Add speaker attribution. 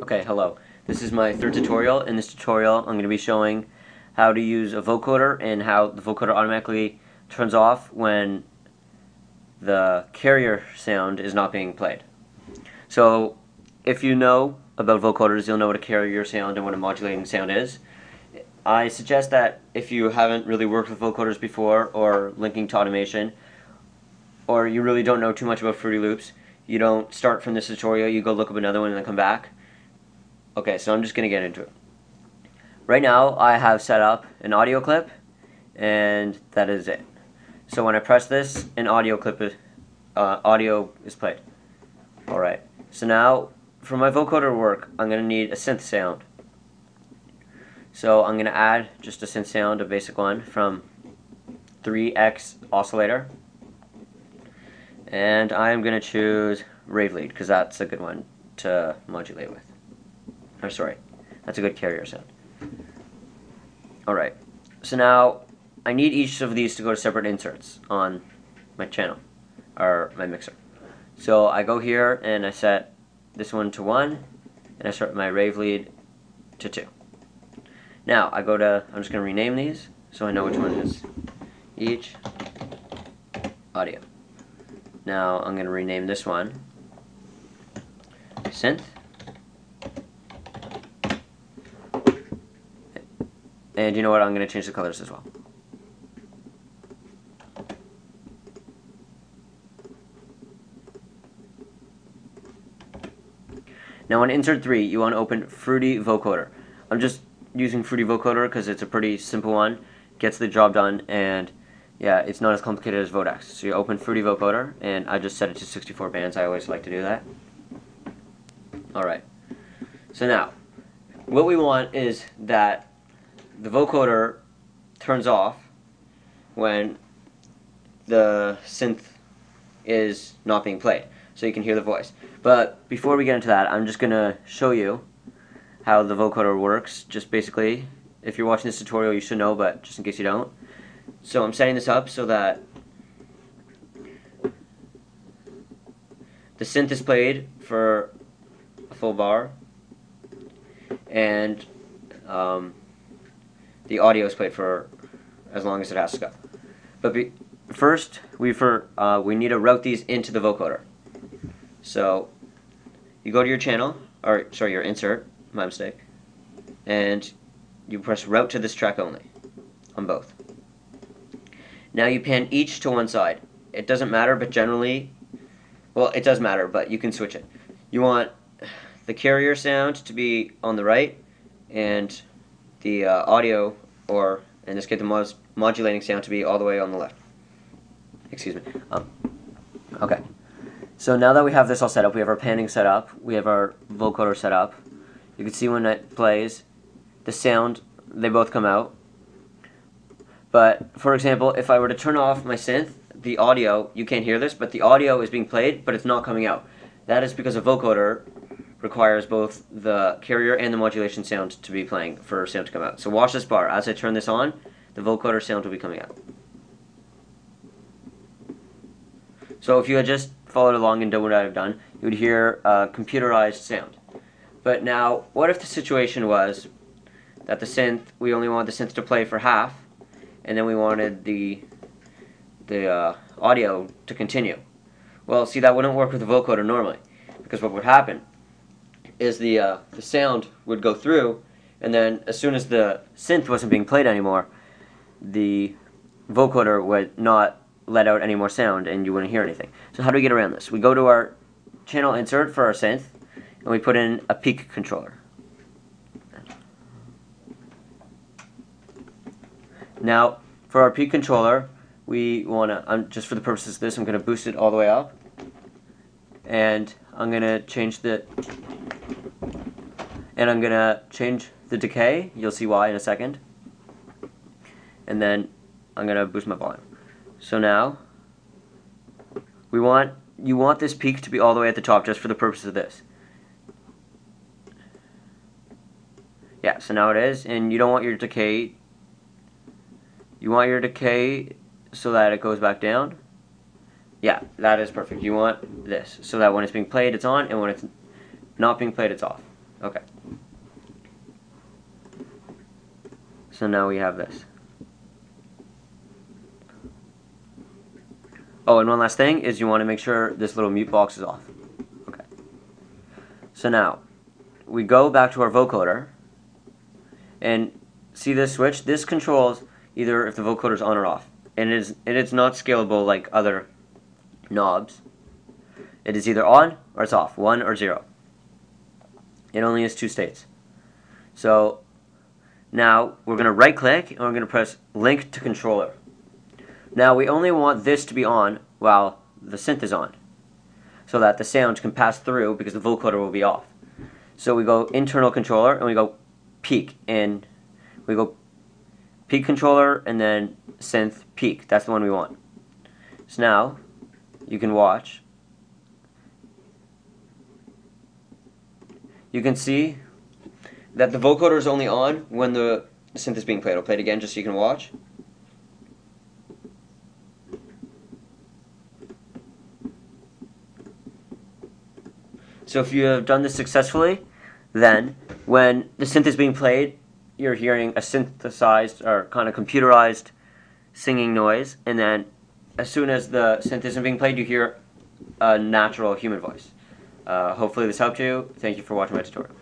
Speaker 1: Okay, hello. This is my third tutorial. In this tutorial, I'm going to be showing how to use a vocoder and how the vocoder automatically turns off when the carrier sound is not being played. So, if you know about vocoders, you'll know what a carrier sound and what a modulating sound is. I suggest that if you haven't really worked with vocoders before or linking to automation, or you really don't know too much about Fruity Loops, you don't start from this tutorial, you go look up another one and then come back. Okay, so I'm just going to get into it. Right now I have set up an audio clip, and that is it. So when I press this, an audio is played. Alright, so now for my vocoder to work, I'm going to need a synth sound. So I'm going to add just a synth sound, a basic one, from 3X oscillator. And I'm going to choose rave lead, because that's a good one to modulate with. Or sorry, that's a good carrier sound. Alright, so now I need each of these to go to separate inserts on my channel, or my mixer. So I go here and I set this one to 1, and I set my rave lead to 2. Now I'm just going to rename these so I know which one is each. Audio. Now I'm going to rename this one synth. And you know what, I'm going to change the colors as well. Now on insert 3, you want to open Fruity Vocoder. I'm just using Fruity Vocoder because it's a pretty simple one, gets the job done, and yeah, it's not as complicated as Vodex. So you open Fruity Vocoder, and I just set it to 64 bands. I always like to do that. Alright, so now, what we want is that the vocoder turns off when the synth is not being played, so you can hear the voice. But before we get into that, I'm just going to show you how the vocoder works. Just basically, if you're watching this tutorial, you should know, but just in case you don't. So I'm setting this up so that the synth is played for a full bar, and the audio is played for as long as it has to go. But first, we need to route these into the vocoder. So you go to your channel, or sorry, your insert, my mistake, and you press route to this track only on both. Now you pan each to one side. It doesn't matter, but generally, well, it does matter, but you can switch it. You want the carrier sound to be on the right, and the audio, or in this case the modulating sound, to be all the way on the left. Excuse me. Okay. So now that we have this all set up, we have our panning set up, we have our vocoder set up. You can see when it plays, the sound, they both come out. But, for example, if I were to turn off my synth, the audio, you can't hear this, but the audio is being played, but it's not coming out. That is because a vocoder requires both the carrier and the modulation sound to be playing for sound to come out. So watch this bar. As I turn this on, the vocoder sound will be coming out. So if you had just followed along and done what I've done, you would hear a computerized sound. But now, what if the situation was that the synth, we only wanted the synth to play for half, and then we wanted the audio to continue? Well, see, that wouldn't work with the vocoder normally, because what would happen is the sound would go through, and then as soon as the synth wasn't being played anymore, the vocoder would not let out any more sound, and you wouldn't hear anything. So how do we get around this? We go to our channel insert for our synth, and we put in a peak controller. Now, for our peak controller, we want to, just for the purposes of this, I'm going to boost it all the way up, and I'm going to change the decay. You'll see why in a second. And then I'm going to boost my volume. So now, you want this peak to be all the way at the top just for the purpose of this. Yeah, so now it is, and you don't want your decay. You want your decay so that it goes back down. Yeah, that is perfect. You want this so that when it's being played, it's on, and when it's not being played, it's off. Okay. So now we have this. Oh, and one last thing is you want to make sure this little mute box is off. Okay. So now, we go back to our vocoder, and see this switch? This controls either if the vocoder is on or off. And it's not scalable like other knobs. It is either on or it's off, 1 or 0. It only has 2 states. So now we're going to right click and we're going to press link to controller. Now we only want this to be on while the synth is on, so that the sound can pass through because the vocoder will be off. So we go internal controller and we go peak, and we go peak controller and then synth peak. That's the one we want. So now you can watch. You can see that the vocoder is only on when the synth is being played. I'll play it again just so you can watch. So if you have done this successfully, then when the synth is being played, you're hearing a synthesized or kind of computerized singing noise, and then as soon as the synth isn't being played, you hear a natural human voice. Hopefully this helped you. Thank you for watching my tutorial.